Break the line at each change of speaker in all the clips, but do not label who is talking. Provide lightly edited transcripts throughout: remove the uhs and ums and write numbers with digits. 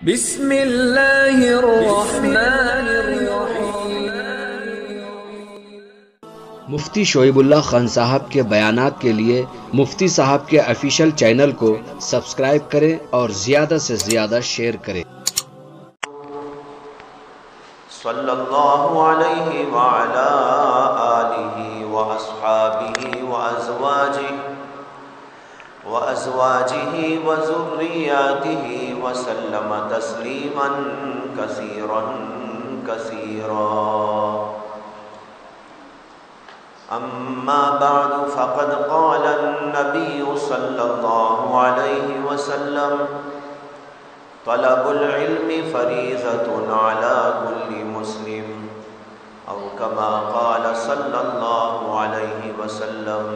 بسم اللہ الرحمن الرحیم۔
مفتی شعیب اللہ خان صاحب کے بیانات کے لیے مفتی صاحب کے آفیشیل چینل کو سبسکرائب کریں اور زیادہ سے زیادہ شیئر کریں۔
صلی اللہ علیہ وعلا آلہ واصحابہ وازواجہ وذریاتہ وسلم تسلیما کثیرا کثیرا۔ اما بعد فقد قال النبی صلی اللہ علیہ وسلم طلب العلم فریضة على كل مسلم او كما قال صلی اللہ علیہ وسلم۔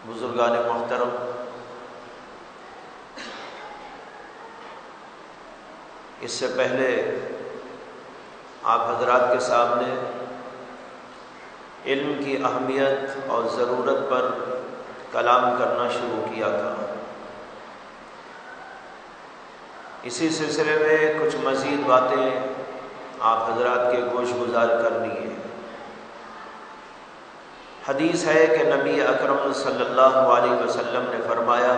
بزرگان محترم، اس سے پہلے آپ حضرات کے سامنے علم کی اہمیت اور ضرورت پر کلام کرنا شروع کیا تھا۔ اسی سلسلے میں کچھ مزید باتیں آپ حضرات کے گوش گزار کرنی ہے۔ حدیث ہے کہ نبی اکرم صلی اللہ علیہ وسلم نے فرمایا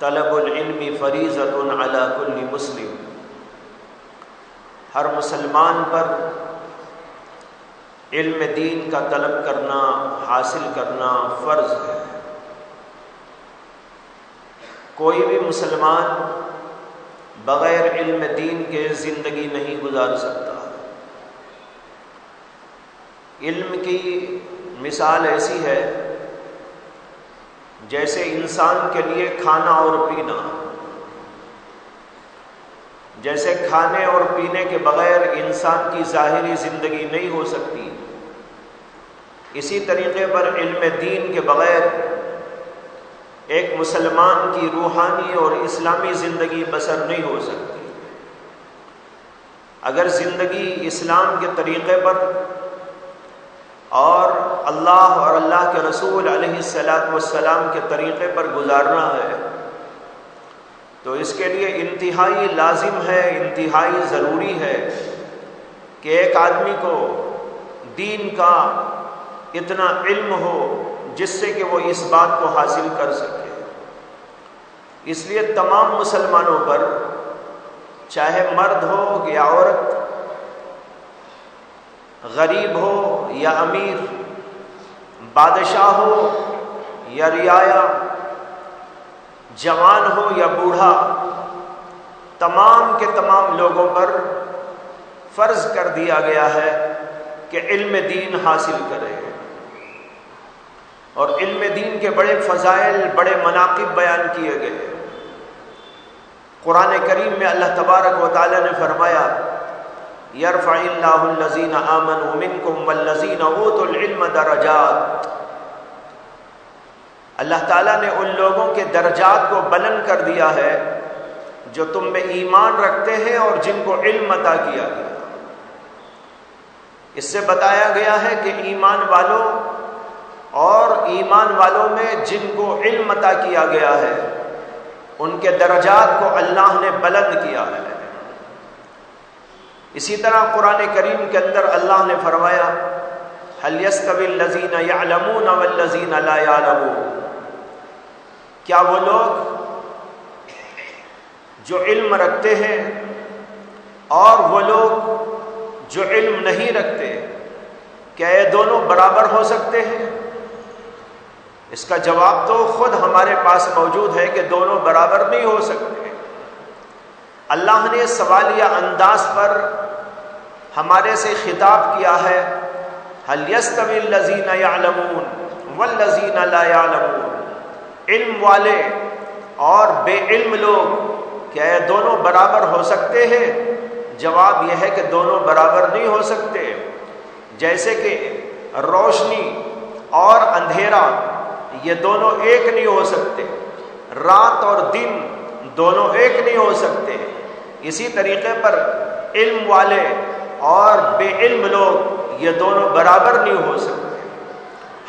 طلب العلم فریضۃ علی کل مسلم، ہر مسلمان پر علم دین کا طلب کرنا، حاصل کرنا فرض ہے۔ کوئی بھی مسلمان بغیر علم دین کے زندگی نہیں گزار سکتا۔ علم کی مثال ایسی ہے جیسے انسان کے لیے کھانا اور پینا، جیسے کھانے اور پینے کے بغیر انسان کی ظاہری زندگی نہیں ہو سکتی، اسی طریقے پر علم دین کے بغیر ایک مسلمان کی روحانی اور اسلامی زندگی بسر نہیں ہو سکتی۔ اگر زندگی اسلام کے طریقے پر اور اللہ اور اللہ کے رسول علیہ السلام کے طریقے پر گزارنا ہے تو اس کے لیے انتہائی لازم ہے، انتہائی ضروری ہے کہ ایک آدمی کو دین کا اتنا علم ہو جس سے کہ وہ اس بات کو حاصل کر سکے۔ اس لیے تمام مسلمانوں پر، چاہے مرد ہو یا عورت، غریب ہو یا امیر، بادشاہ ہو یا رعایا، جوان ہو یا بوڑھا، تمام کے تمام لوگوں پر فرض کر دیا گیا ہے کہ علم دین حاصل کرے۔ اور علم دین کے بڑے فضائل، بڑے مناقب بیان کیے گئے۔ قرآن کریم میں اللہ تبارک و تعالی نے فرمایا یرفع اللہ الذین آمنوا منکم والذین اوتوا العلم درجات۔ اللہ تعالیٰ نے ان لوگوں کے درجات کو بلند کر دیا ہے جو تم میں ایمان رکھتے ہیں اور جن کو علم عطا کیا گیا۔ اس سے بتایا گیا ہے کہ ایمان والوں اور ایمان والوں میں جن کو علم عطا کیا گیا ہے ان کے درجات کو اللہ نے بلند کیا ہے۔ اسی طرح قرآن کریم کے اندر اللہ نے فرمایا هل يستوي الذين يعلمون والذين لا يعلمون، کیا وہ لوگ جو علم رکھتے ہیں اور وہ لوگ جو علم نہیں رکھتے، کیا یہ دونوں برابر ہو سکتے ہیں؟ اس کا جواب تو خود ہمارے پاس موجود ہے کہ دونوں برابر نہیں ہو سکتے۔ اللہ نے سوالیہ انداز پر ہمارے سے خطاب کیا ہے هل يستوي الذين يعلمون والذين لا يعلمون، علم والے اور بے علم لوگ کیا یہ دونوں برابر ہو سکتے ہیں؟ جواب یہ ہے کہ دونوں برابر نہیں ہو سکتے۔ جیسے کہ روشنی اور اندھیرا یہ دونوں ایک نہیں ہو سکتے، رات اور دن دونوں ایک نہیں ہو سکتے، اسی طریقے پر علم والے اور بے علم لوگ یہ دونوں برابر نہیں ہو سکتے۔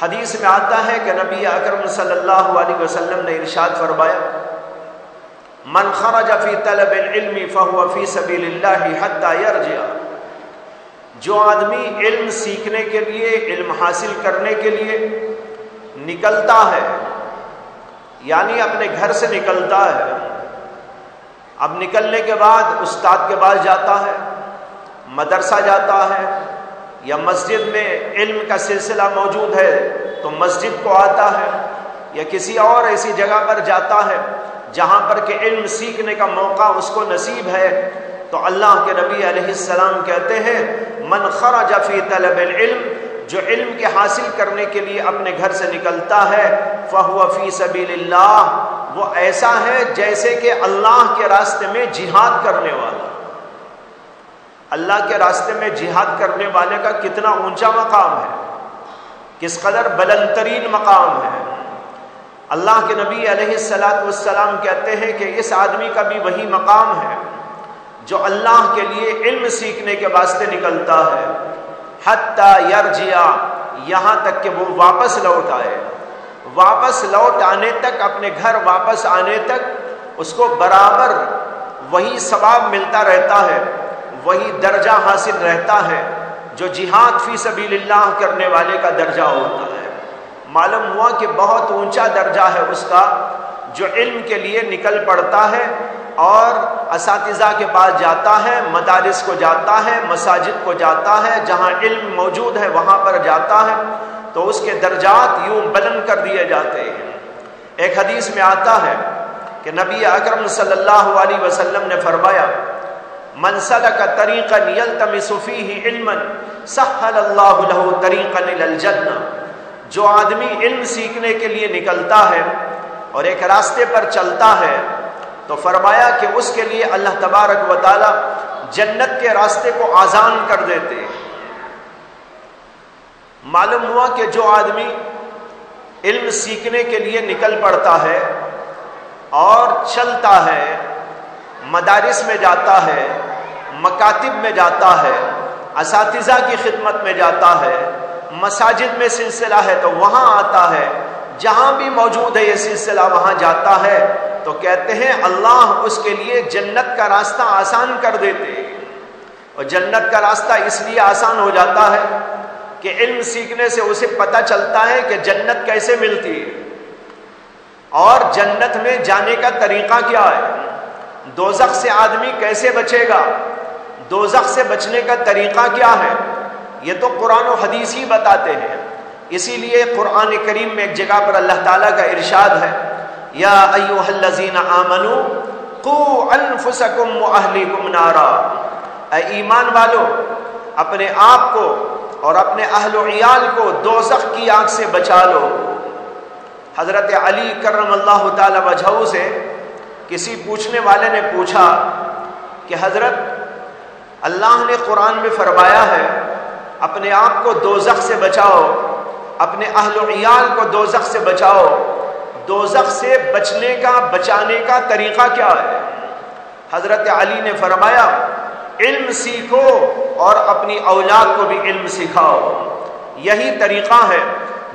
حدیث میں آتا ہے کہ نبی اکرم صلی اللہ علیہ وسلم نے ارشاد فرمایا من خرج فی طلب العلم فهو فی سبیل اللہ حتی یرجع، جو آدمی علم سیکھنے کے لیے، علم حاصل کرنے کے لیے نکلتا ہے، یعنی اپنے گھر سے نکلتا ہے، اب نکلنے کے بعد استاد کے پاس جاتا ہے، مدرسہ جاتا ہے، یا مسجد میں علم کا سلسلہ موجود ہے تو مسجد کو آتا ہے، یا کسی اور ایسی جگہ پر جاتا ہے جہاں پر کہ علم سیکھنے کا موقع اس کو نصیب ہے، تو اللہ کے نبی علیہ السلام کہتے ہیں من خرج فی طلب العلم، جو علم کے حاصل کرنے کے لیے اپنے گھر سے نکلتا ہے، فہو فی سبیل اللہ، وہ ایسا ہے جیسے کہ اللہ کے راستے میں جہاد کرنے والا۔ اللہ کے راستے میں جہاد کرنے والے کا کتنا اونچا مقام ہے، کس قدر بلند ترین مقام ہے۔ اللہ کے نبی علیہ السلام کہتے ہیں کہ اس آدمی کا بھی وہی مقام ہے جو اللہ کے لیے علم سیکھنے کے واسطے نکلتا ہے، حتی یرجع، یہاں تک کہ وہ واپس لوٹ آئے، واپس لوٹ آنے تک، اپنے گھر واپس آنے تک اس کو برابر وہی ثواب ملتا رہتا ہے، وہی درجہ حاصل رہتا ہے جو جہاد فی سبیل اللہ کرنے والے کا درجہ ہوتا ہے۔ معلوم ہوا کہ بہت اونچا درجہ ہے اس کا جو علم کے لیے نکل پڑتا ہے اور اساتذہ کے پاس جاتا ہے، مدارس کو جاتا ہے، مساجد کو جاتا ہے، جہاں علم موجود ہے وہاں پر جاتا ہے، تو اس کے درجات یوں بلند کر دیے جاتے ہیں۔ ایک حدیث میں آتا ہے کہ نبی اکرم صلی اللہ علیہ وسلم نے فرمایا من سلک طریقا یلتمس فیہ علما سہل اللہ لہ طریقا الی الجنہ، جو آدمی علم سیکھنے کے لیے نکلتا ہے اور ایک راستے پر چلتا ہے تو فرمایا کہ اس کے لیے اللہ تبارک و تعالی جنت کے راستے کو آسان کر دیتے ہیں۔ معلوم ہوا کہ جو آدمی علم سیکھنے کے لیے نکل پڑتا ہے اور چلتا ہے، مدارس میں جاتا ہے، مکاتب میں جاتا ہے، اساتذہ کی خدمت میں جاتا ہے، مساجد میں سلسلہ ہے تو وہاں آتا ہے، جہاں بھی موجود ہے یہ سلسلہ وہاں جاتا ہے، تو کہتے ہیں اللہ اس کے لیے جنت کا راستہ آسان کر دیتے ہیں۔ اور جنت کا راستہ اس لیے آسان ہو جاتا ہے کہ علم سیکھنے سے اسے پتہ چلتا ہے کہ جنت کیسے ملتی ہے اور جنت میں جانے کا طریقہ کیا ہے، دوزخ سے آدمی کیسے بچے گا، دوزخ سے بچنے کا طریقہ کیا ہے، یہ تو قرآن و حدیث ہی بتاتے ہیں۔ اسی لیے قرآن کریم میں ایک جگہ پر اللہ تعالیٰ کا ارشاد ہے یا ایھا الذین آمنوا قوا انفسکم واہلیکم نارا، اے ایمان والو اپنے آپ کو اور اپنے اہل و عیال کو دوزخ کی آگ سے بچا لو۔ حضرت علی کرم اللہ تعالی وجہہ سے کسی پوچھنے والے نے پوچھا کہ حضرت اللہ نے قرآن میں فرمایا ہے اپنے آپ کو دوزخ سے بچاؤ، اپنے اہل و عیال کو دوزخ سے بچاؤ، دوزخ سے بچنے کا بچانے کا طریقہ کیا ہے؟ حضرت علی نے فرمایا علم سیکھو اور اپنی اولاد کو بھی علم سکھاؤ، یہی طریقہ ہے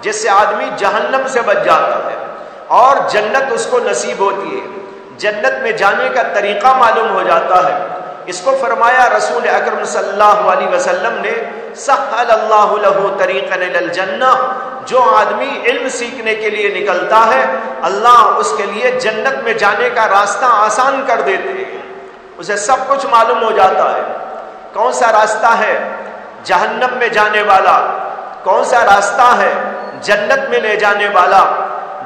جس سے آدمی جہنم سے بچ جاتا ہے اور جنت اس کو نصیب ہوتی ہے، جنت میں جانے کا طریقہ معلوم ہو جاتا ہے۔ اس کو فرمایا رسول اکرم صلی اللہ علیہ وسلم نے سہل اللہ لہ طریقا الی الجنہ، جو آدمی علم سیکھنے کے لیے نکلتا ہے اللہ اس کے لیے جنت میں جانے کا راستہ آسان کر دیتے ہیں، اسے سب کچھ معلوم ہو جاتا ہے، کون سا راستہ ہے جہنم میں جانے والا، کون سا راستہ ہے جنت میں لے جانے والا،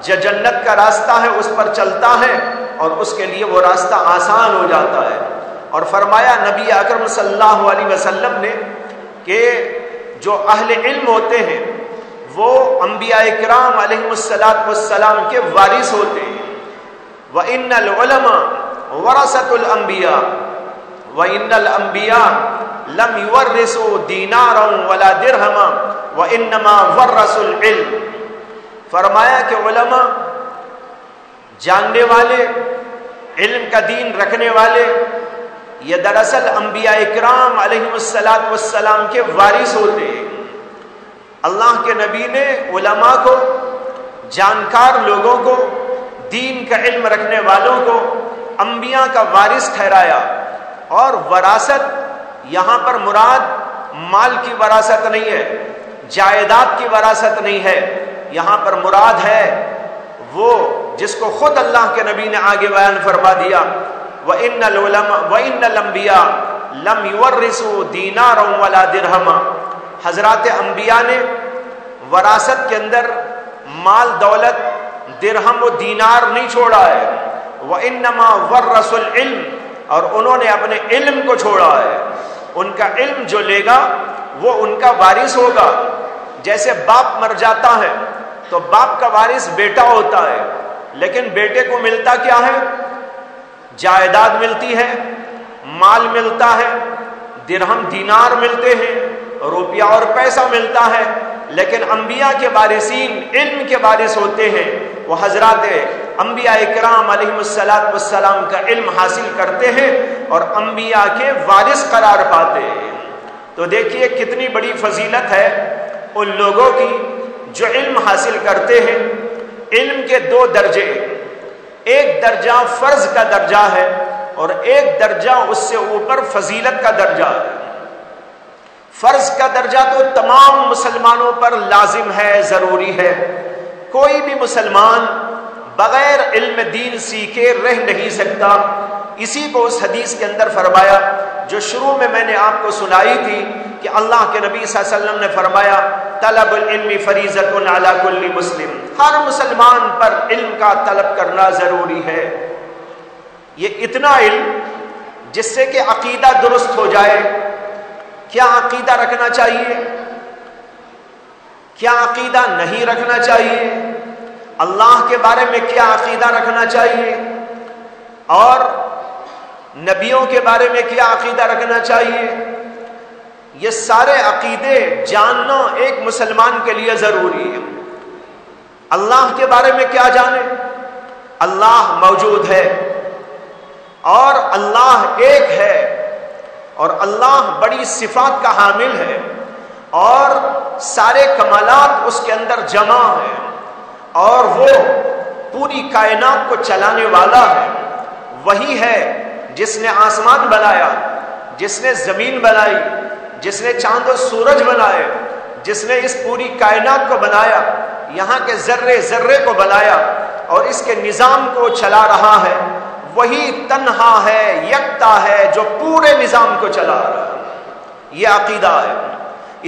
جو جنت کا راستہ ہے اس پر چلتا ہے اور اس کے لیے وہ راستہ آسان ہو جاتا ہے۔ اور فرمایا نبی اکرم صلی اللہ علیہ وسلم نے کہ جو اہل علم ہوتے ہیں وہ انبیاء کرام علیہم السلام کے وارث ہوتے ہیں۔ وَإِنَّ الْعُلَمَاءَ وَرَثَةُ الْأَنْبِيَاءِ وَإِنَّ الْأَنْبِيَاءَ لَمْ يُوَرِّثُوا دِينَارًا وَلَا دِرْهَمًا وَإِنَّمَا وَرَّثُوا الْعِلْمَ، فرمایا کہ علماء جاننے والے، علم کا دین رکھنے والے، یہ دراصل انبیاء کرام علیہم السلام کے وارث ہوتے ہیں۔ اللہ کے نبی نے علماء کو، جانکار لوگوں کو، دین کا علم رکھنے والوں کو انبیاء کا وارث ٹھہرایا. اور وراثت یہاں پر مراد مال کی وراثت نہیں ہے، جائیداد کی وراثت نہیں ہے، یہاں پر مراد ہے وہ جس کو خود اللہ کے نبی نے آگے بیان فرما دیا، وَإِنَّ الْأَنْبِيَاءَ لَمْ يُوَرِّثُوا دِينَارًا وَلَا دِرْهَمًا. حضرات انبیاء نے وراثت کے اندر مال دولت درہم و دینار نہیں چھوڑا ہے. وَإِنَّمَا وَرَّثُوا الْعِلْمَ، اور انہوں نے اپنے علم کو چھوڑا ہے. ان کا علم جو لے گا وہ ان کا وارث ہوگا. جیسے باپ مر جاتا ہے تو باپ کا وارث بیٹا ہوتا ہے، لیکن بیٹے کو ملتا کیا ہے؟ جائیداد ملتی ہے، مال ملتا ہے، درہم دینار ملتے ہیں، روپیہ اور پیسہ ملتا ہے. لیکن انبیاء کے وارثین علم کے وارث ہوتے ہیں. وہ حضرات انبیاء اکرام علیہم السلام کا علم حاصل کرتے ہیں اور انبیاء کے وارث قرار پاتے ہیں. تو دیکھیے کتنی بڑی فضیلت ہے ان لوگوں کی جو علم حاصل کرتے ہیں. علم کے دو درجے، ایک درجہ فرض کا درجہ ہے اور ایک درجہ اس سے اوپر فضیلت کا درجہ ہے. فرض کا درجہ تو تمام مسلمانوں پر لازم ہے، ضروری ہے. کوئی بھی مسلمان بغیر علم دین سیکھے رہ نہیں سکتا. اسی کو اس حدیث کے اندر فرمایا جو شروع میں نے آپ کو سنائی تھی کہ اللہ کے نبی صلی اللہ علیہ وسلم نے فرمایا طلب العلم فریضۃ علی کل مسلم. ہر مسلمان پر علم کا طلب کرنا ضروری ہے. یہ اتنا علم جس سے کہ عقیدہ درست ہو جائے. کیا عقیدہ رکھنا چاہیے، کیا عقیدہ نہیں رکھنا چاہیے، اللہ کے بارے میں کیا عقیدہ رکھنا چاہیے اور نبیوں کے بارے میں کیا عقیدہ رکھنا چاہیے، یہ سارے عقیدے جاننا ایک مسلمان کے لیے ضروری ہے. اللہ کے بارے میں کیا جانے؟ اللہ موجود ہے اور اللہ ایک ہے اور اللہ بڑی صفات کا حامل ہے اور سارے کمالات اس کے اندر جمع ہیں اور وہ پوری کائنات کو چلانے والا ہے. وہی ہے جس نے آسمان بنایا، جس نے زمین بنائی، جس نے چاند و سورج بنائے، جس نے اس پوری کائنات کو بنایا، یہاں کے ذرے ذرے کو بنایا اور اس کے نظام کو چلا رہا ہے. وہی تنہا ہے، یکتا ہے جو پورے نظام کو چلا رہا ہے. یہ عقیدہ ہے.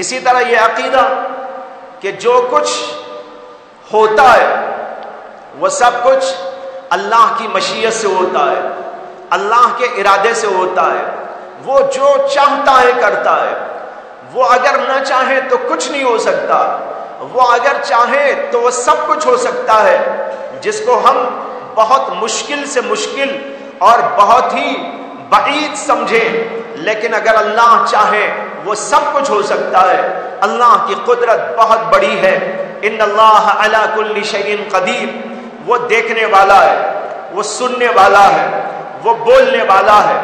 اسی طرح یہ عقیدہ کہ جو کچھ ہوتا ہے وہ سب کچھ اللہ کی مشیت سے ہوتا ہے، اللہ کے ارادے سے ہوتا ہے. وہ جو چاہتا ہے کرتا ہے. وہ اگر نہ چاہے تو کچھ نہیں ہو سکتا، وہ اگر چاہے تو وہ سب کچھ ہو سکتا ہے. جس کو ہم بہت مشکل سے مشکل اور بہت ہی بعید سمجھیں، لیکن اگر اللہ چاہے وہ سب کچھ ہو سکتا ہے. اللہ کی قدرت بہت بڑی ہے. ان اللہ علی کل شیء قدیر. وہ دیکھنے والا ہے، وہ سننے والا ہے، وہ بولنے والا ہے،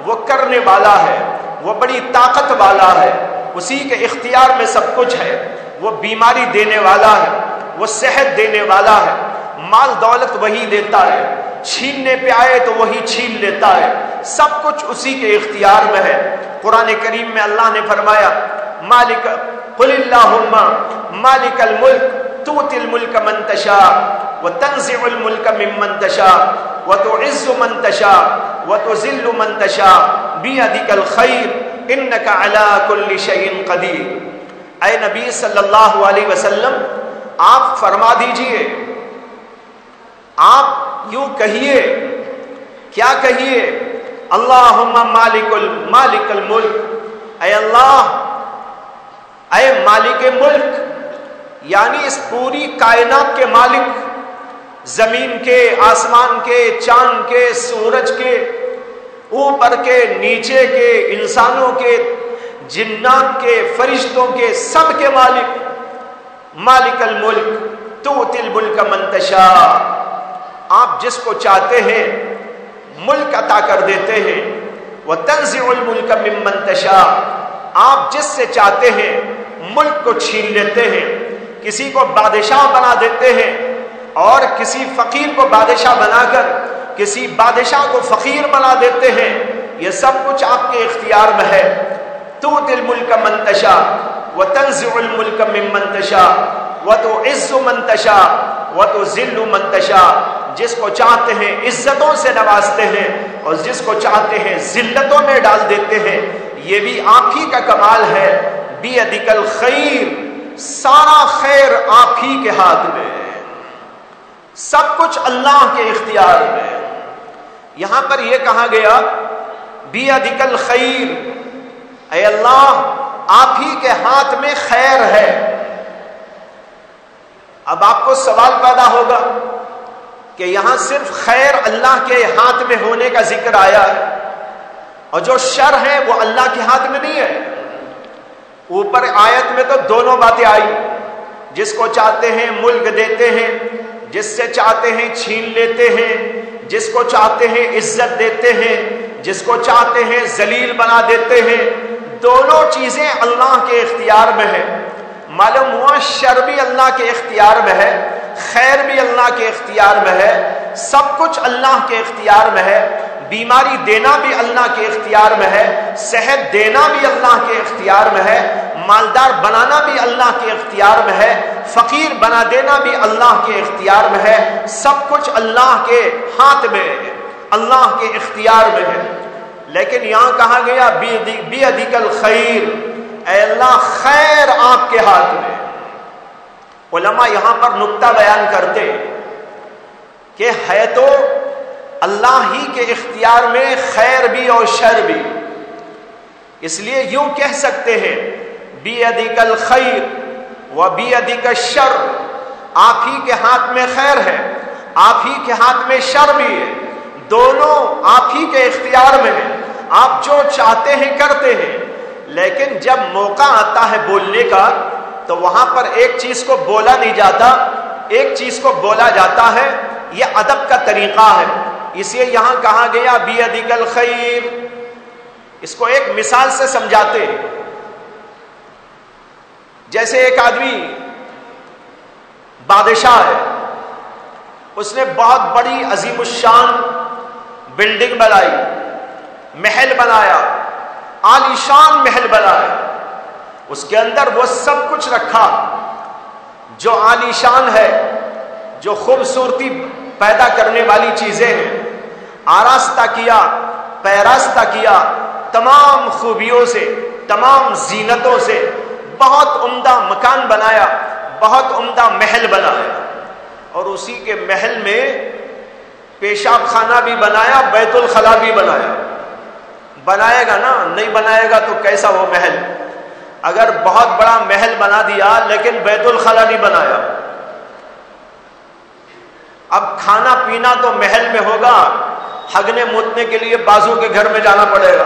وہ کرنے والا ہے، وہ بڑی طاقت والا ہے. اسی کے اختیار میں سب کچھ ہے. وہ بیماری دینے والا ہے، وہ صحت دینے والا ہے. مال دولت وہی دیتا ہے، چھیننے پہ آئے تو وہی چھین لیتا ہے. سب کچھ اسی کے اختیار میں ہے. قرآن کریم میں اللہ نے فرمایا مالک قل اللہم مالک الملک تؤتی الملک من تشاء وتنزع الملک ممن تشاء وتعز من تشاء وتذل من تشاء بیدک الخیر انک علی کل شیء قدیر. اے نبی صلی اللہ علیہ وسلم آپ فرما دیجئے، آپ یوں کہیے، کیا کہیے؟ اللہم مالک الملک. اے اللہ، اے مالک ملک، یعنی اس پوری کائنات کے مالک، زمین کے، آسمان کے، چاند کے، سورج کے، اوپر کے، نیچے کے، انسانوں کے، جنات کے، فرشتوں کے، سب کے مالک. مالک الملک تؤتی الملک من تشاء. آپ جس کو چاہتے ہیں ملک عطا کر دیتے ہیں. وتنزع الملک ممن تشاء. آپ جس سے چاہتے ہیں ملک کو چھین لیتے ہیں. کسی کو بادشاہ بنا دیتے ہیں اور کسی فقیر کو بادشاہ بنا کر کسی بادشاہ کو فقیر بنا دیتے ہیں، یہ سب کچھ آپ کے اختیار میں ہے۔ تؤتی الملک من تشاء وتنزع الملک ممن تشاء وتعز من تشاء وتذل من تشاء، جس کو چاہتے ہیں عزتوں سے نوازتے ہیں اور جس کو چاہتے ہیں ذلتوں میں ڈال دیتے ہیں، یہ بھی آپ ہی کا کمال ہے۔ بیدک الخیر، سارا خیر آپ ہی کے ہاتھ میں ہے، سب کچھ اللہ کے اختیار میں۔ یہاں پر یہ کہا گیا بیدک الخیر، اے اللہ آپ ہی کے ہاتھ میں خیر ہے۔ اب آپ کو سوال پیدا ہوگا کہ یہاں صرف خیر اللہ کے ہاتھ میں ہونے کا ذکر آیا ہے اور جو شر ہے وہ اللہ کے ہاتھ میں نہیں ہے۔ اوپر آیت میں تو دونوں باتیں آئی، جس کو چاہتے ہیں ملک دیتے ہیں، جس سے چاہتے ہیں چھین لیتے ہیں، جس کو چاہتے ہیں عزت دیتے ہیں، جس کو چاہتے ہیں ذلیل بنا دیتے ہیں۔ دونوں چیزیں اللہ کے اختیار میں ہیں۔ معلوم ہوا شر بھی اللہ کے اختیار میں ہے، خیر بھی اللہ کے اختیار میں ہے، سب کچھ اللہ کے اختیار میں ہے۔ بیماری دینا بھی اللہ کے اختیار میں ہے، صحت دینا بھی اللہ کے اختیار میں ہے، مالدار بنانا بھی اللہ کے اختیار میں ہے، فقیر بنا دینا بھی اللہ کے اختیار میں ہے۔ سب کچھ اللہ کے ہاتھ میں ہے، اللہ کے اختیار میں ہے۔ لیکن یہاں کہا گیا بیدک الخیر، اے اللہ خیر آپ کے ہاتھ میں۔ علماء یہاں پر نقطہ بیان کرتے کہ ہے تو اللہ ہی کے اختیار میں خیر بھی اور شر بھی، اس لیے یوں کہہ سکتے ہیں بیدک الخیر و بیدک الشر، آپ ہی کے ہاتھ میں خیر ہے، آپ ہی کے ہاتھ میں شر بھی ہے، دونوں آپ ہی کے اختیار میں ہیں، آپ جو چاہتے ہیں کرتے ہیں۔ لیکن جب موقع آتا ہے بولنے کا تو وہاں پر ایک چیز کو بولا نہیں جاتا، ایک چیز کو بولا جاتا ہے، یہ ادب کا طریقہ ہے۔ اس لیے یہاں کہا گیا بیدک الخیر۔ اس کو ایک مثال سے سمجھاتے ہیں، جیسے ایک آدمی بادشاہ ہے، اس نے بہت بڑی عظیم الشان بلڈنگ بنائی، محل بنایا، عالی شان محل بنایا، اس کے اندر وہ سب کچھ رکھا جو عالی شان ہے، جو خوبصورتی پیدا کرنے والی چیزیں ہیں، آراستہ کیا، پیراستہ کیا، تمام خوبیوں سے، تمام زینتوں سے، بہت عمدہ مکان بنایا، بہت عمدہ محل بنایا، اور اسی کے محل میں پیشاب خانہ بھی بنایا، بیت الخلا بھی بنایا۔ بنائے گا نا، نہیں بنائے گا تو کیسا وہ محل؟ اگر بہت بڑا محل بنا دیا لیکن بیت الخلا نہیں بنایا، اب کھانا پینا تو محل میں ہوگا، ہگنے موتنے کے لیے بازو کے گھر میں جانا پڑے گا۔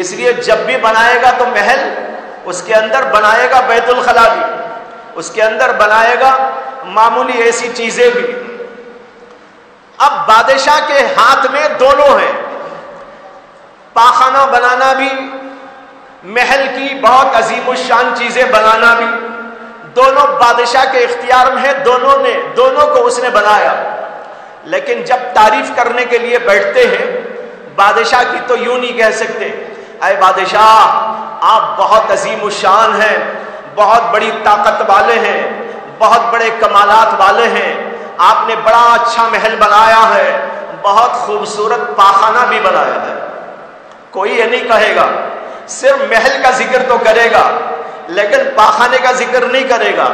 اس لیے جب بھی بنائے گا تو محل، اس کے اندر بنائے گا بیت الخلا بھی، اس کے اندر بنائے گا معمولی ایسی چیزیں بھی۔ اب بادشاہ کے ہاتھ میں دونوں ہیں، پاخانہ بنانا بھی، محل کی بہت عظیم الشان چیزیں بنانا بھی، دونوں بادشاہ کے اختیار میں ہے، دونوں کو اس نے بنایا۔ لیکن جب تعریف کرنے کے لیے بیٹھتے ہیں بادشاہ کی تو یوں نہیں کہہ سکتے اے بادشاہ آپ بہت عظیم الشان ہیں، بہت بڑی طاقت والے ہیں، بہت بڑے کمالات والے ہیں، آپ نے بڑا اچھا محل بنایا ہے، بہت خوبصورت پاخانہ بھی بنایا ہے۔ کوئی یہ نہیں کہے گا، صرف محل کا ذکر تو کرے گا لیکن پاخانے کا ذکر نہیں کرے گا،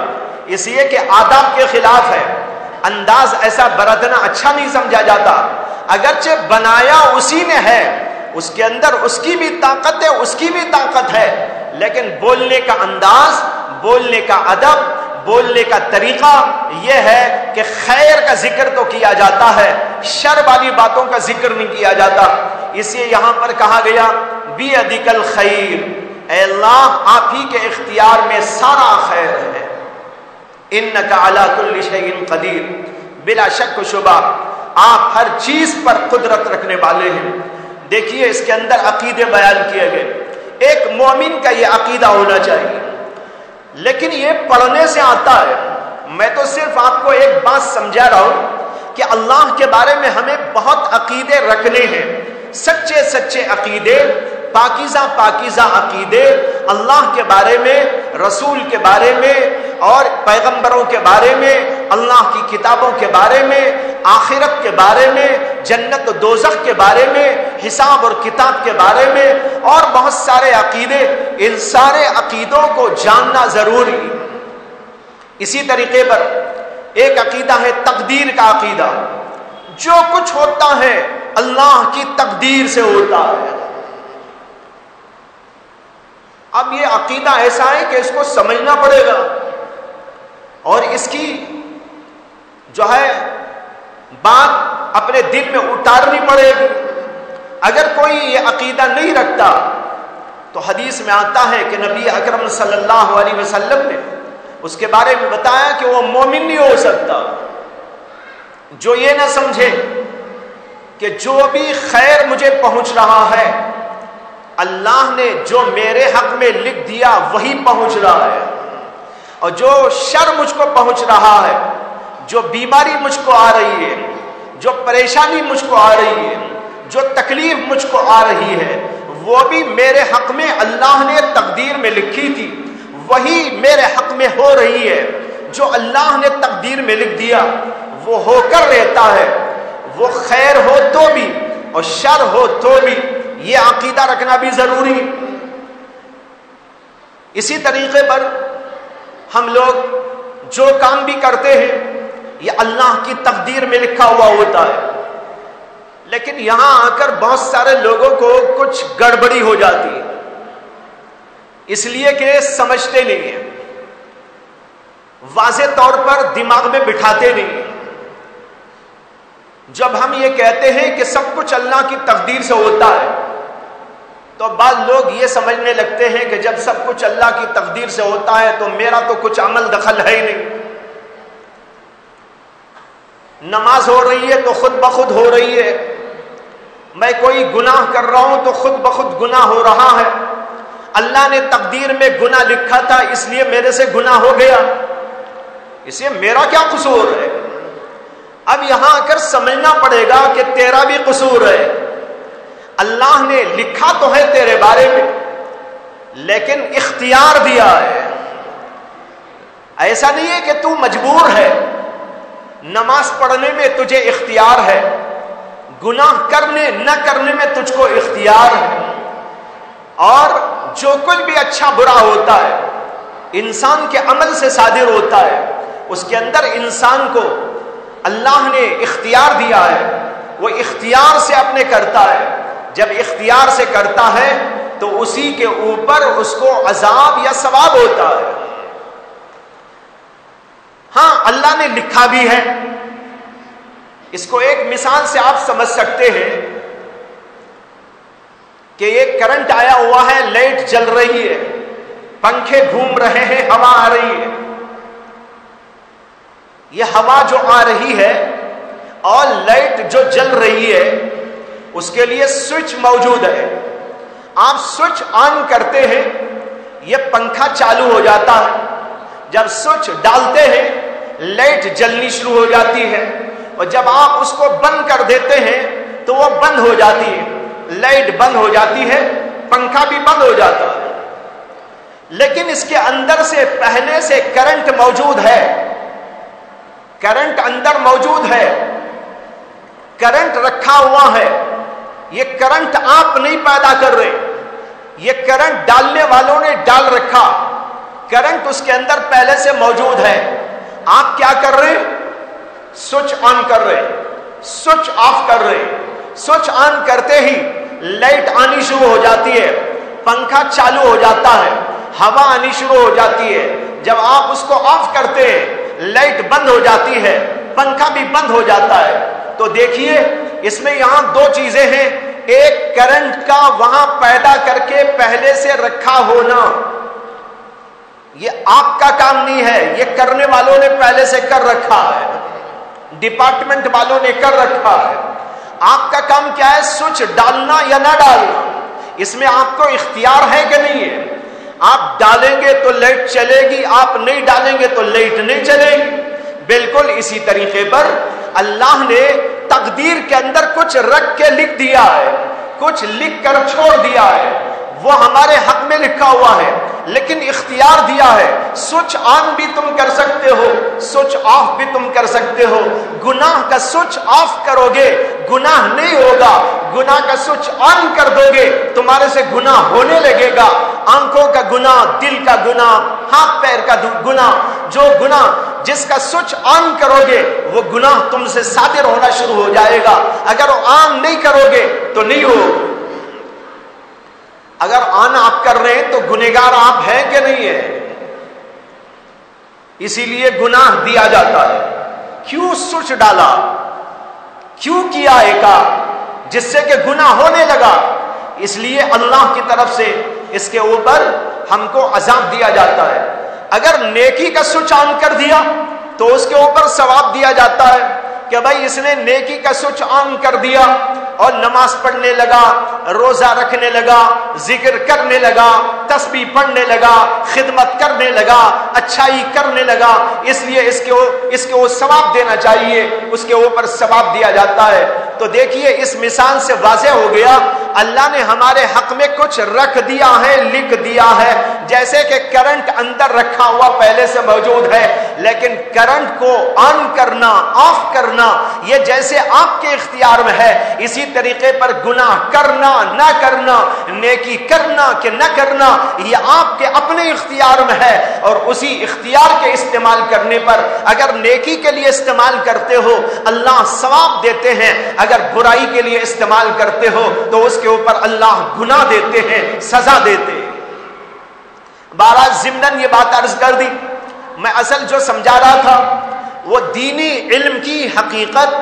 اس لیے کہ آداب کے خلاف ہے، انداز ایسا برتنا اچھا نہیں سمجھا جاتا۔ اگرچہ بنایا اسی نے ہے، اس کے اندر اس کی بھی طاقت ہے، اس کی بھی طاقت ہے، لیکن بولنے کا انداز، بولنے کا ادب، بولنے کا طریقہ یہ ہے کہ خیر کا ذکر تو کیا جاتا ہے، شر والی باتوں کا ذکر نہیں کیا جاتا۔ اس لیے یہاں پر کہا گیا بیدک الخیر، اے اللہ آپ ہی کے اختیار میں سارا خیر ہے۔ انک علی کل شیء قدیر، بلا شک و شبہ آپ ہر چیز پر قدرت رکھنے والے ہیں۔ دیکھیے اس کے اندر عقیدے بیان کیے گئے، ایک مومن کا یہ عقیدہ ہونا چاہیے، لیکن یہ پڑھنے سے آتا ہے۔ میں تو صرف آپ کو ایک بات سمجھا رہا ہوں کہ اللہ کے بارے میں ہمیں بہت عقیدے رکھنے ہیں، سچے سچے عقیدے، پاکیزہ پاکیزہ عقیدے اللہ کے بارے میں، رسول کے بارے میں اور پیغمبروں کے بارے میں، اللہ کی کتابوں کے بارے میں، آخرت کے بارے میں، جنت و دوزخ کے بارے میں، حساب اور کتاب کے بارے میں اور بہت سارے عقیدے، ان سارے عقیدوں کو جاننا ضروری۔ اسی طریقے پر ایک عقیدہ ہے تقدیر کا عقیدہ، جو کچھ ہوتا ہے اللہ کی تقدیر سے ہوتا ہے۔ اب یہ عقیدہ ایسا ہے کہ اس کو سمجھنا پڑے گا اور اس کی جو ہے بات اپنے دل میں اتارنی پڑے گی۔ اگر کوئی یہ عقیدہ نہیں رکھتا تو حدیث میں آتا ہے کہ نبی اکرم صلی اللہ علیہ وسلم نے اس کے بارے میں بتایا کہ وہ مومن نہیں ہو سکتا جو یہ نہ سمجھے کہ جو بھی خیر مجھے پہنچ رہا ہے اللہ نے جو میرے حق میں لکھ دیا وہی پہنچ رہا ہے، اور جو شر مجھ کو پہنچ رہا ہے، جو بیماری مجھ کو آ رہی ہے، جو پریشانی مجھ کو آ رہی ہے، جو تکلیف مجھ کو آ رہی ہے، وہ بھی میرے حق میں اللہ نے تقدیر میں لکھی تھی، وہی میرے حق میں ہو رہی ہے۔ جو اللہ نے تقدیر میں لکھ دیا وہ ہو کر رہتا ہے، وہ خیر ہو تو بھی اور شر ہو تو بھی، یہ عقیدہ رکھنا بھی ضروری۔ اسی طریقے پر ہم لوگ جو کام بھی کرتے ہیں یہ اللہ کی تقدیر میں لکھا ہوا ہوتا ہے، لیکن یہاں آ کر بہت سارے لوگوں کو کچھ گڑبڑی ہو جاتی ہے، اس لیے کہ سمجھتے نہیں ہیں، واضح طور پر دماغ میں بٹھاتے نہیں ہیں۔ جب ہم یہ کہتے ہیں کہ سب کچھ اللہ کی تقدیر سے ہوتا ہے تو بعض لوگ یہ سمجھنے لگتے ہیں کہ جب سب کچھ اللہ کی تقدیر سے ہوتا ہے تو میرا تو کچھ عمل دخل ہے ہی نہیں، نماز ہو رہی ہے تو خود بخود ہو رہی ہے، میں کوئی گناہ کر رہا ہوں تو خود بخود گناہ ہو رہا ہے، اللہ نے تقدیر میں گناہ لکھا تھا اس لیے میرے سے گناہ ہو گیا، اسے میرا کیا قصور ہے؟ اب یہاں آ کر سمجھنا پڑے گا کہ تیرا بھی قصور ہے، اللہ نے لکھا تو ہے تیرے بارے میں لیکن اختیار دیا ہے، ایسا نہیں ہے کہ تو مجبور ہے، نماز پڑھنے میں تجھے اختیار ہے، گناہ کرنے نہ کرنے میں تجھ کو اختیار ہے، اور جو کچھ بھی اچھا برا ہوتا ہے انسان کے عمل سے صادر ہوتا ہے، اس کے اندر انسان کو اللہ نے اختیار دیا ہے، وہ اختیار سے اپنے کرتا ہے، جب اختیار سے کرتا ہے تو اسی کے اوپر اس کو عذاب یا ثواب ہوتا ہے۔ ہاں اللہ نے لکھا بھی ہے، اس کو ایک مثال سے آپ سمجھ سکتے ہیں کہ ایک کرنٹ آیا ہوا ہے، لائٹ جل رہی ہے، پنکھے گھوم رہے ہیں، ہوا آ رہی ہے، یہ ہوا جو آ رہی ہے اور لائٹ جو جل رہی ہے اس کے لیے سوئچ موجود ہے، آپ سوئچ آن کرتے ہیں یہ پنکھا چالو ہو جاتا ہے، جب سوئچ ڈالتے ہیں لائٹ جلنی شروع ہو جاتی ہے، اور جب آپ اس کو بند کر دیتے ہیں تو وہ بند ہو جاتی ہے، لائٹ بند ہو جاتی ہے، پنکھا بھی بند ہو جاتا ہے، لیکن اس کے اندر سے پہلے سے کرنٹ موجود ہے، کرنٹ اندر موجود ہے، کرنٹ رکھا ہوا ہے، یہ کرنٹ آپ نہیں پیدا کر رہے، یہ کرنٹ ڈالنے والوں نے ڈال رکھا، کرنٹ اس کے اندر پہلے سے موجود ہے، آپ کیا کر رہے؟ سوئچ آن کر رہے، سوئچ آف کر رہے، سوئچ آن کرتے ہی لائٹ آنی شروع ہو جاتی ہے، پنکھا چالو ہو جاتا ہے، ہوا آنی شروع ہو جاتی ہے، جب آپ اس کو آف کرتے ہیں لائٹ بند ہو جاتی ہے، پنکھا بھی بند ہو جاتا ہے۔ تو دیکھیے اس میں یہاں دو چیزیں ہیں، ایک کرنٹ کا وہاں پیدا کر کے پہلے سے رکھا ہونا، یہ آپ کا کام نہیں ہے، یہ کرنے والوں نے پہلے سے کر رکھا ہے، ڈپارٹمنٹ والوں نے کر رکھا ہے، آپ کا کام کیا ہے؟ سوئچ ڈالنا یا نہ ڈالنا، اس میں آپ کو اختیار ہے کہ نہیں ہے؟ آپ ڈالیں گے تو لائٹ چلے گی، آپ نہیں ڈالیں گے تو لائٹ نہیں چلے گی، بالکل اسی طریقے پر اللہ نے تقدیر کے اندر کچھ رکھ کے لکھ دیا ہے، کچھ لکھ کر چھوڑ دیا ہے، وہ ہمارے حق میں لکھا ہوا ہے، لیکن اختیار دیا ہے۔ سوئچ آن بھی تم کر سکتے ہو، سوئچ آف بھی تم کر سکتے ہو۔ گناہ کا سوئچ آف کرو گے گناہ نہیں ہوگا، گناہ کا سوئچ آن کر دو گے تمہارے سے گناہ ہونے لگے گا۔ آنکھوں کا گناہ، دل کا گناہ، ہاتھ پیر کا گناہ، جو گناہ جس کا سوئچ آن کرو گے وہ گناہ تم سے صادر ہونا شروع ہو جائے گا۔ اگر آن نہیں کرو گے تو نہیں ہوگا۔ اگر آن آپ کر رہے ہیں تو گنہگار آپ ہیں کہ نہیں ہیں؟ اسی لیے گناہ دیا جاتا ہے۔ کیوں سوچ ڈالا، کیوں کیا ایک جس سے کہ گناہ ہونے لگا؟ اس لیے اللہ کی طرف سے اس کے اوپر ہم کو عذاب دیا جاتا ہے۔ اگر نیکی کا سوئچ آن کر دیا تو اس کے اوپر ثواب دیا جاتا ہے کہ بھائی اس نے نیکی کا سوئچ آن کر دیا اور نماز پڑھنے لگا، روزہ رکھنے لگا، ذکر کرنے لگا، تسبیح پڑھنے لگا، خدمت کرنے لگا، اچھائی کرنے لگا، اس لیے اس کے ثواب دینا چاہیے، اس کے اوپر ثواب دیا جاتا ہے۔ تو دیکھیے اس مثال سے واضح ہو گیا اللہ نے ہمارے حق میں کچھ رکھ دیا ہے، لکھ دیا ہے۔ جیسے کہ کرنٹ اندر رکھا ہوا پہلے سے موجود ہے، لیکن کرنٹ کو آن کرنا، آف کرنا یہ جیسے آپ کے اختیار میں ہے، اسی طریقے پر گناہ کرنا نہ کرنا، نیکی کرنا کہ نہ کرنا یہ آپ کے اپنے اختیار میں ہے۔ اور اسی اختیار کے استعمال کرنے پر اگر نیکی کے لیے استعمال کرتے ہو اللہ ثواب دیتے ہیں، اگر برائی کے لیے استعمال کرتے ہو تو اس کے اوپر اللہ گناہ دیتے ہیں، سزا دیتے ہیں۔ بہرحال ضمناً یہ بات عرض کر دی، میں اصل جو سمجھا رہا تھا وہ دینی علم کی حقیقت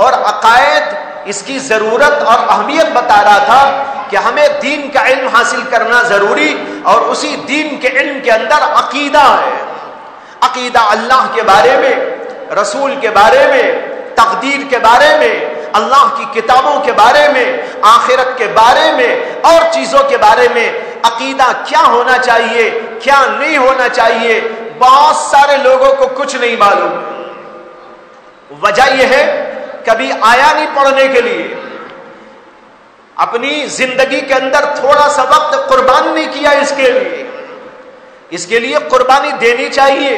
اور عقائد، اس کی ضرورت اور اہمیت بتا رہا تھا کہ ہمیں دین کا علم حاصل کرنا ضروری، اور اسی دین کے علم کے اندر عقیدہ ہے۔ عقیدہ اللہ کے بارے میں، رسول کے بارے میں، تقدیر کے بارے میں، اللہ کی کتابوں کے بارے میں، آخرت کے بارے میں اور چیزوں کے بارے میں عقیدہ کیا ہونا چاہیے، کیا نہیں ہونا چاہیے، بہت سارے لوگوں کو کچھ نہیں معلوم۔ وجہ یہ ہے کبھی آیا نہیں پڑھنے کے لیے، اپنی زندگی کے اندر تھوڑا سا وقت قربان نہیں کیا اس کے لیے قربانی دینی چاہیے۔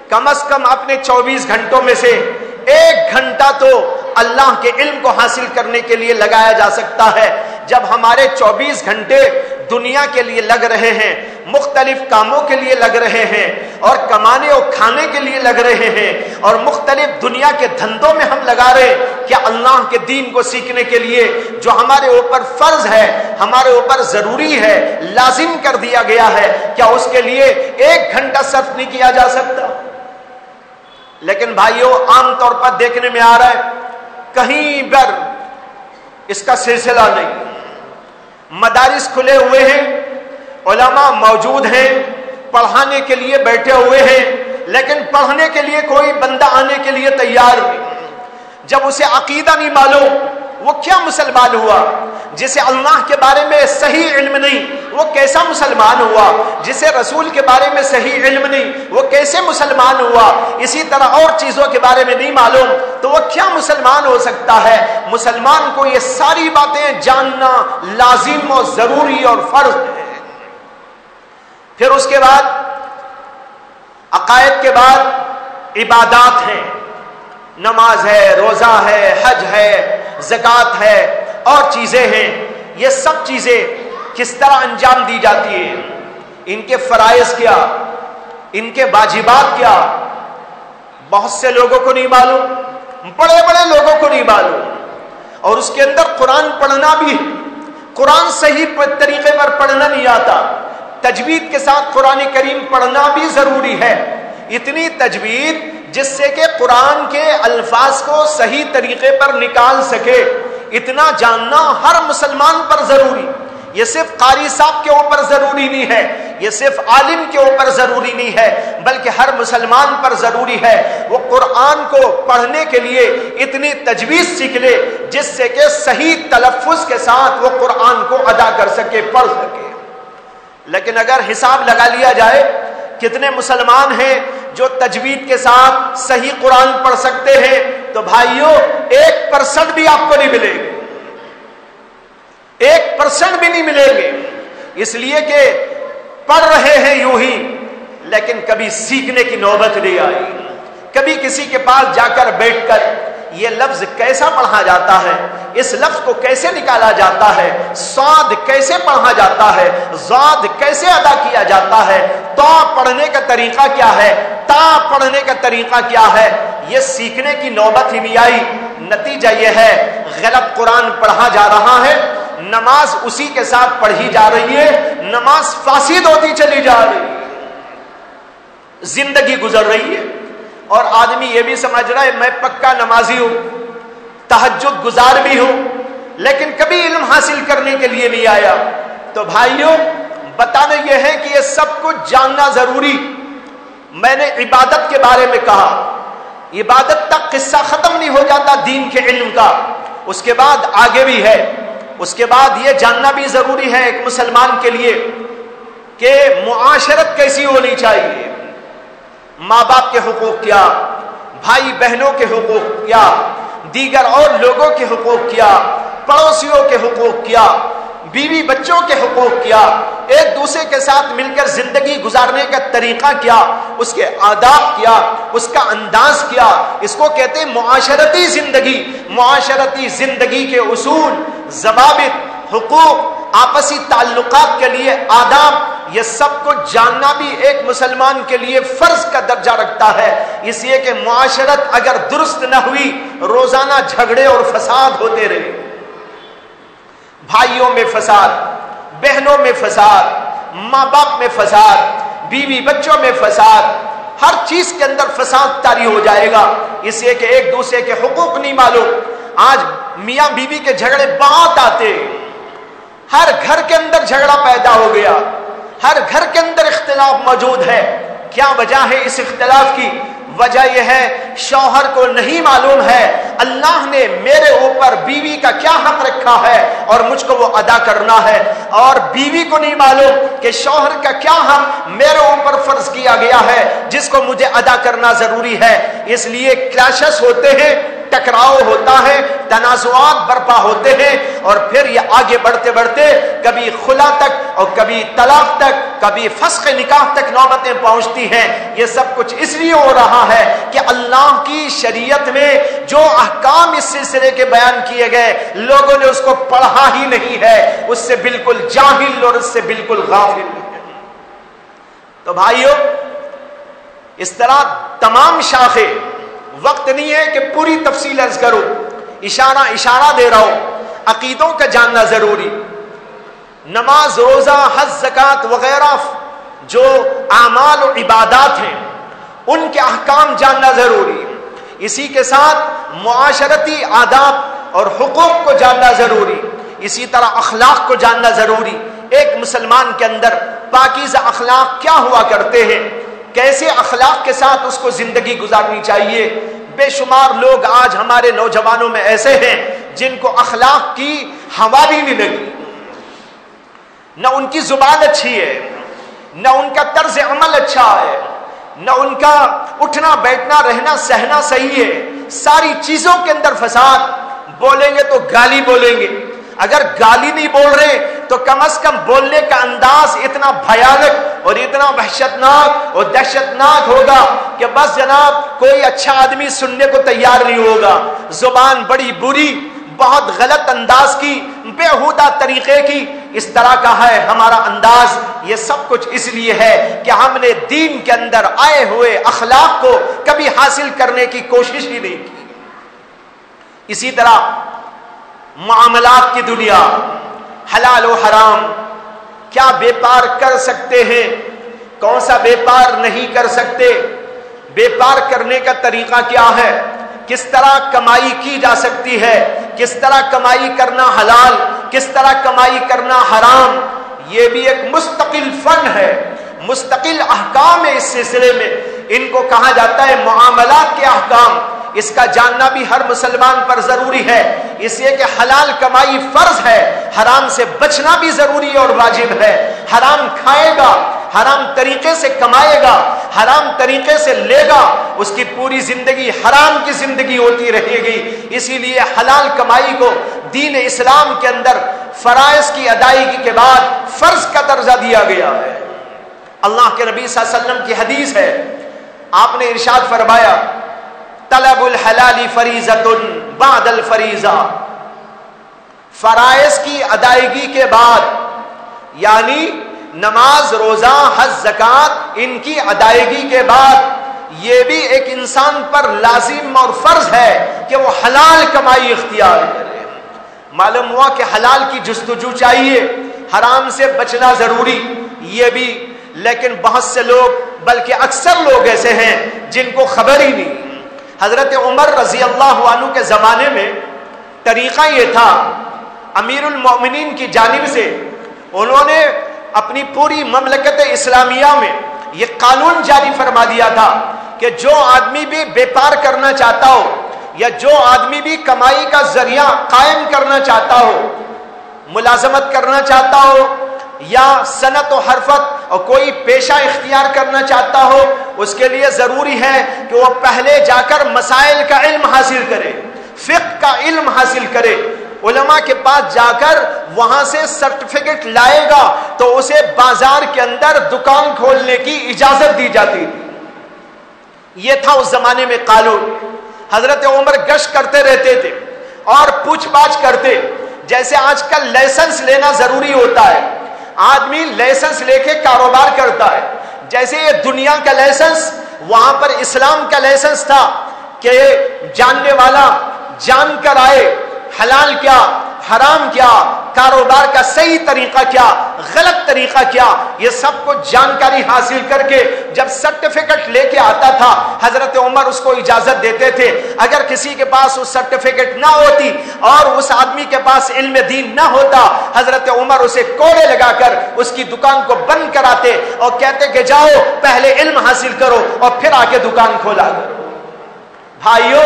کم از کم اپنے 24 گھنٹوں میں سے 1 گھنٹہ تو اللہ کے علم کو حاصل کرنے کے لیے لگایا جا سکتا ہے۔ جب ہمارے 24 گھنٹے دنیا کے لیے لگ رہے ہیں، مختلف کاموں کے لیے لگ رہے ہیں، اور کمانے اور کھانے کے لیے لگ رہے ہیں، اور مختلف دنیا کے دھندوں میں ہم لگا رہے، کیا اللہ کے دین کو سیکھنے کے لیے جو ہمارے اوپر فرض ہے، ہمارے اوپر ضروری ہے، لازم کر دیا گیا ہے، کیا اس کے لیے 1 گھنٹہ صرف نہیں کیا جا سکتا؟ لیکن بھائیوں عام طور پر دیکھنے میں آ رہا ہے کہیں پر اس کا سلسلہ نہیں۔ مدارس کھلے ہوئے ہیں، علماء موجود ہیں، پڑھانے کے لیے بیٹھے ہوئے ہیں، لیکن پڑھنے کے لیے کوئی بندہ آنے کے لیے تیار نہیں۔ جب اسے عقیدہ نہیں معلوم وہ کیا مسلمان ہوا؟ جسے اللہ کے بارے میں صحیح علم نہیں وہ کیسا مسلمان ہوا؟ جسے رسول کے بارے میں صحیح علم نہیں وہ کیسے مسلمان ہوا؟ اسی طرح اور چیزوں کے بارے میں نہیں معلوم تو وہ کیا مسلمان ہو سکتا ہے؟ مسلمان کو یہ ساری باتیں جاننا لازم اور ضروری اور فرض ہے۔ پھر اس کے بعد عقائد کے بعد عبادات ہیں، نماز ہے، روزہ ہے، حج ہے، زکوٰۃ ہے اور چیزیں ہیں۔ یہ سب چیزیں کس طرح انجام دی جاتی ہیں، ان کے فرائض کیا، ان کے واجبات کیا، بہت سے لوگوں کو نہیں معلوم، بڑے بڑے لوگوں کو نہیں معلوم۔ اور اس کے اندر قرآن پڑھنا بھی ہے، قرآن صحیح طریقے پر پڑھنا نہیں آتا، تجوید کے ساتھ قرآن کریم پڑھنا بھی ضروری ہے۔ اتنی تجوید جس سے کہ قرآن کے الفاظ کو صحیح طریقے پر نکال سکے، اتنا جاننا ہر مسلمان پر ضروری۔ یہ صرف قاری صاحب کے اوپر ضروری نہیں ہے، یہ صرف عالم کے اوپر ضروری نہیں ہے، بلکہ ہر مسلمان پر ضروری ہے وہ قرآن کو پڑھنے کے لیے اتنی تجوید سیکھ لے جس سے کہ صحیح تلفظ کے ساتھ وہ قرآن کو ادا کر سکے، پڑھ سکے۔ لیکن اگر حساب لگا لیا جائے کتنے مسلمان ہیں جو تجوید کے ساتھ صحیح قرآن پڑھ سکتے ہیں، تو بھائیوں 1% بھی آپ کو نہیں ملے گے، 1% بھی نہیں ملیں گے، اس لیے کہ پڑھ رہے ہیں یوں ہی، لیکن کبھی سیکھنے کی نوبت نہیں آئی، کبھی کسی کے پاس جا کر بیٹھ کر یہ لفظ کیسا پڑھا جاتا ہے، اس لفظ کو کیسے نکالا جاتا ہے، صاد کیسے پڑھا جاتا ہے، ضاد کیسے ادا کیا جاتا ہے، تا پڑھنے کا طریقہ کیا ہے، تا پڑھنے کا طریقہ کیا ہے، یہ سیکھنے کی نوبت ہی نہیں آئی۔ نتیجہ یہ ہے غلط قرآن پڑھا جا رہا ہے، نماز اسی کے ساتھ پڑھی جا رہی ہے، نماز فاسد ہوتی چلی جا رہی ہے، زندگی گزر رہی ہے، اور آدمی یہ بھی سمجھ رہا ہے میں پکا نمازی ہوں، تہجد گزار بھی ہوں، لیکن کبھی علم حاصل کرنے کے لیے نہیں آیا۔ تو بھائیوں بتانا یہ ہے کہ یہ سب کچھ جاننا ضروری۔ میں نے عبادت کے بارے میں کہا، عبادت تک قصہ ختم نہیں ہو جاتا دین کے علم کا، اس کے بعد آگے بھی ہے، اس کے بعد یہ جاننا بھی ضروری ہے ایک مسلمان کے لیے کہ معاشرت کیسی ہونی چاہیے، ماں باپ کے حقوق کیا، بھائی بہنوں کے حقوق کیا، دیگر اور لوگوں کے حقوق کیا، پڑوسیوں کے حقوق کیا، بیوی بچوں کے حقوق کیا، ایک دوسرے کے ساتھ مل کر زندگی گزارنے کا طریقہ کیا، اس کے آداب کیا، اس کا انداز کیا، اس کو کہتے ہیں معاشرتی زندگی۔ معاشرتی زندگی کے اصول، ضوابط، حقوق، آپسی تعلقات کے لیے آداب، یہ سب کو جاننا بھی ایک مسلمان کے لیے فرض کا درجہ رکھتا ہے، اس لیے کہ معاشرت اگر درست نہ ہوئی روزانہ جھگڑے اور فساد ہوتے رہے، بھائیوں میں فساد، بہنوں میں فساد، ماں باپ میں فساد، بیوی بچوں میں فساد، ہر چیز کے اندر فساد طاری ہو جائے گا، اس لیے کہ ایک دوسرے کے حقوق نہیں معلوم۔ آج میاں بیوی کے جھگڑے بہت آتے، ہر گھر کے اندر جھگڑا پیدا ہو گیا، ہر گھر کے اندر اختلاف موجود ہے۔ کیا وجہ ہے اس اختلاف کی؟ وجہ یہ ہے شوہر کو نہیں معلوم ہے اللہ نے میرے اوپر بیوی کا کیا حق رکھا ہے اور مجھ کو وہ ادا کرنا ہے، اور بیوی کو نہیں معلوم کہ شوہر کا کیا حق میرے اوپر فرض کیا گیا ہے جس کو مجھے ادا کرنا ضروری ہے۔ اس لیے کلیشز ہوتے ہیں، ٹکراؤ ہوتا ہے، تنازعات برپا ہوتے ہیں، اور پھر یہ آگے بڑھتے بڑھتے کبھی خلا تک اور کبھی طلاق تک، کبھی فسخ نکاح تک نوبتیں پہنچتی ہیں۔ یہ سب کچھ اس لیے ہو رہا ہے کہ اللہ کی شریعت میں جو احکام اس سلسلے کے بیان کیے گئے لوگوں نے اس کو پڑھا ہی نہیں ہے، اس سے بالکل جاہل اور اس سے بالکل غافل ہے۔ تو بھائیو اس طرح تمام شاخیں، وقت نہیں ہے کہ پوری تفصیل عرض کرو، اشارہ دے رہا ہوں، عقیدوں کا جاننا ضروری، نماز، روزہ، حج، زکوٰۃ وغیرہ جو اعمال و عبادات ہیں ان کے احکام جاننا ضروری، اسی کے ساتھ معاشرتی آداب اور حقوق کو جاننا ضروری، اسی طرح اخلاق کو جاننا ضروری۔ ایک مسلمان کے اندر پاکیزہ اخلاق کیا ہوا کرتے ہیں، کیسے اخلاق کے ساتھ اس کو زندگی گزارنی چاہیے۔ بے شمار لوگ آج ہمارے نوجوانوں میں ایسے ہیں جن کو اخلاق کی ہوا بھی نہیں لگی، نہ ان کی زبان اچھی ہے، نہ ان کا طرز عمل اچھا ہے، نہ ان کا اٹھنا بیٹھنا رہنا سہنا صحیح ہے، ساری چیزوں کے اندر فساد۔ بولیں گے تو گالی بولیں گے، اگر گالی نہیں بول رہے تو کم از کم بولنے کا انداز اتنا بھیانک اور اتنا وحشتناک اور دہشتناک ہوگا کہ بس جناب کوئی اچھا آدمی سننے کو تیار نہیں ہوگا۔ زبان بڑی بری، بہت غلط انداز کی، بےہودہ طریقے کی، اس طرح کا ہے ہمارا انداز۔ یہ سب کچھ اس لیے ہے کہ ہم نے دین کے اندر آئے ہوئے اخلاق کو کبھی حاصل کرنے کی کوشش ہی نہیں کی۔ اسی طرح معاملات کی دنیا، حلال و حرام، کیا بیپار کر سکتے ہیں، کون سا بیپار نہیں کر سکتے، بیپار کرنے کا طریقہ کیا ہے، کس طرح کمائی کی جا سکتی ہے، کس طرح کمائی کرنا حلال، کس طرح کمائی کرنا حرام، یہ بھی ایک مستقل فن ہے، مستقل احکام ہے اس سلسلے میں۔ ان کو کہا جاتا ہے معاملات کے احکام۔ اس کا جاننا بھی ہر مسلمان پر ضروری ہے، اس لیے کہ حلال کمائی فرض ہے، حرام سے بچنا بھی ضروری اور واجب ہے۔ حرام کھائے گا، حرام طریقے سے کمائے گا، حرام طریقے سے لے گا، اس کی پوری زندگی حرام کی زندگی ہوتی رہے گی۔ اسی لیے حلال کمائی کو دین اسلام کے اندر فرائض کی ادائیگی کے بعد فرض کا درجہ دیا گیا ہے۔ اللہ کے نبی صلی اللہ علیہ وسلم کی حدیث ہے، آپ نے ارشاد فرمایا طلب الحلال فریضۃ بعد الفریضہ، فرائض کی ادائیگی کے بعد، یعنی نماز، روزہ، حج، زکوٰۃ، ان کی ادائیگی کے بعد یہ بھی ایک انسان پر لازم اور فرض ہے کہ وہ حلال کمائی اختیار کرے۔ معلوم ہوا کہ حلال کی جستجو چاہیے، حرام سے بچنا ضروری، یہ بھی، لیکن بہت سے لوگ بلکہ اکثر لوگ ایسے ہیں جن کو خبر ہی نہیں۔ حضرت عمر رضی اللہ عنہ کے زمانے میں طریقہ یہ تھا، امیر المومنین کی جانب سے انہوں نے اپنی پوری مملکت اسلامیہ میں یہ قانون جاری فرما دیا تھا کہ جو آدمی بھی بیپار کرنا چاہتا ہو یا جو آدمی بھی کمائی کا ذریعہ قائم کرنا چاہتا ہو، ملازمت کرنا چاہتا ہو یا صنعت و حرفت اور کوئی پیشہ اختیار کرنا چاہتا ہو، اس کے لیے ضروری ہے کہ وہ پہلے جا کر مسائل کا علم حاصل کرے، فقہ کا علم حاصل کرے، علماء کے پاس جا کر وہاں سے سرٹیفکیٹ لائے گا تو اسے بازار کے اندر دکان کھولنے کی اجازت دی جاتی تھی۔ یہ تھا اس زمانے میں قانون۔ حضرت عمر گشت کرتے رہتے تھے اور پوچھ پاچھ کرتے، جیسے آج کل لائسنس لینا ضروری ہوتا ہے، آدمی لائسنس لے کے کاروبار کرتا ہے، جیسے یہ دنیا کا لائسنس، وہاں پر اسلام کا لائسنس تھا کہ جاننے والا جان کر آئے حلال کیا، حرام کیا، کاروبار کا صحیح طریقہ کیا، غلط طریقہ کیا، یہ سب کو جانکاری حاصل کر کے جب سرٹیفکیٹ لے کے آتا تھا حضرت عمر اس کو اجازت دیتے تھے۔ اگر کسی کے پاس وہ سرٹیفکیٹ نہ ہوتی اور اس آدمی کے پاس علم دین نہ ہوتا، حضرت عمر اسے کوڑے لگا کر اس کی دکان کو بند کراتے اور کہتے کہ جاؤ پہلے علم حاصل کرو اور پھر آ کے دکان کھولا کرو۔ بھائیو،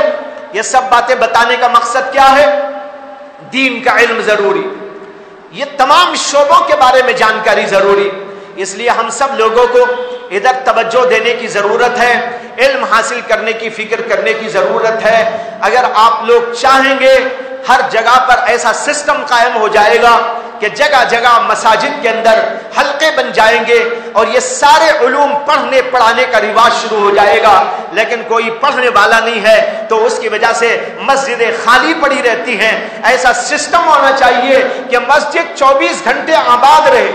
یہ سب باتیں بتانے کا مقصد کیا ہے؟ دین کا علم ضروری، یہ تمام شعبوں کے بارے میں جانکاری ضروری، اس لیے ہم سب لوگوں کو ادھر توجہ دینے کی ضرورت ہے، علم حاصل کرنے کی فکر کرنے کی ضرورت ہے۔ اگر آپ لوگ چاہیں گے ہر جگہ پر ایسا سسٹم قائم ہو جائے گا کہ جگہ جگہ مساجد کے اندر حلقے بن جائیں گے اور یہ سارے علوم پڑھنے پڑھانے کا رواج شروع ہو جائے گا، لیکن کوئی پڑھنے والا نہیں ہے تو اس کی وجہ سے مسجدیں خالی پڑی رہتی ہیں۔ ایسا سسٹم ہونا چاہیے کہ مسجد 24 گھنٹے آباد رہے،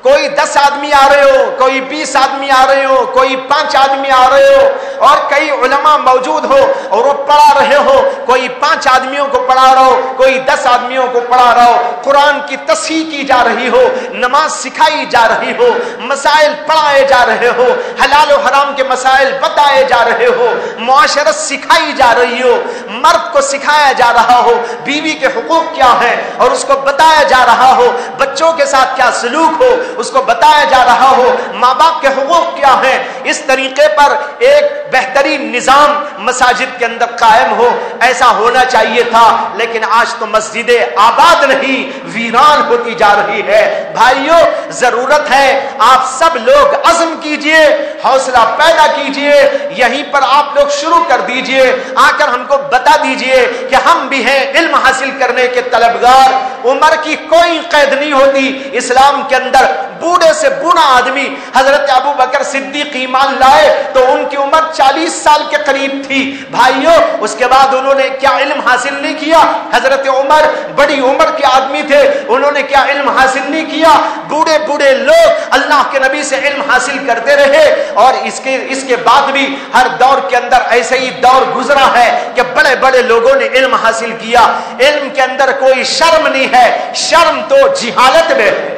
کوئی 10 آدمی آ رہے ہو، کوئی 20 آدمی آ رہے ہو، کوئی 5 آدمی آ رہے ہو اور کئی علماء موجود ہو اور وہ پڑھا رہے ہو، کوئی 5 آدمیوں کو پڑھا رہا ہو، کوئی 10 آدمیوں کو پڑھا رہا ہو، قرآن کی تصحیح کی جا رہی ہو، نماز سکھائی جا رہی ہو، مسائل پڑھائے جا رہے ہو، حلال و حرام کے مسائل بتائے جا رہے ہو، معاشرت سکھائی جا رہی ہو، مرد کو سکھایا جا رہا ہو بیوی کے حقوق کیا ہے اور اس کو بتایا جا رہا ہو، بچوں کے ساتھ کیا سلوک ہو اس کو بتایا جا رہا ہو، ماں باپ کے حقوق کیا ہیں، اس طریقے پر ایک بہترین نظام مساجد کے اندر قائم ہو، ایسا ہونا چاہیے تھا، لیکن آج تو مسجدیں آباد نہیں ویران ہوتی جا رہی ہے۔ بھائیو، ضرورت ہے آپ سب لوگ عزم کیجئے، حوصلہ پیدا کیجئے، یہیں پر آپ لوگ شروع کر دیجئے، آ کر ہم کو بتا دیجئے کہ ہم بھی ہیں علم حاصل کرنے کے طلبگار۔ عمر کی کوئی قید نہیں ہوتی اسلام کے اندر، بوڑھے سے بوڑھا آدمی حضرت ابو بکر صدیق ایمان لائے تو ان کی عمر 40 سال کے قریب تھی۔ بھائیو، اس کے بعد انہوں نے کیا علم حاصل نہیں کیا؟ حضرت عمر بڑی عمر کے آدمی تھے، انہوں نے کیا علم حاصل نہیں کیا؟ بوڑھے بوڑھے لوگ اللہ کے نبی سے علم حاصل کرتے رہے اور اس کے بعد بھی ہر دور کے اندر ایسے ہی دور گزرا ہے کہ بڑے بڑے لوگوں نے علم حاصل کیا۔ علم کے اندر کوئی شرم نہیں ہے، شرم تو جہالت میں ہے۔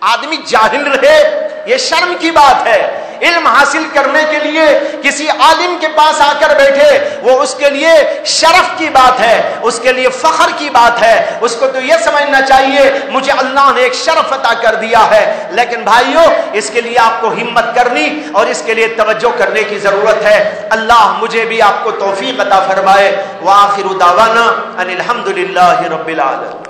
آدمی جاہل رہے یہ شرم کی بات ہے، علم حاصل کرنے کے لیے کسی عالم کے پاس آ کر بیٹھے وہ اس کے لیے شرف کی بات ہے، اس کے لیے فخر کی بات ہے، اس کو تو یہ سمجھنا چاہیے مجھے اللہ نے ایک شرف عطا کر دیا ہے۔ لیکن بھائیو، اس کے لیے آپ کو ہمت کرنی اور اس کے لیے توجہ کرنے کی ضرورت ہے۔ اللہ مجھے بھی آپ کو توفیق عطا فرمائے۔ وآخر دعوانا ان الحمدللہ رب العالمین۔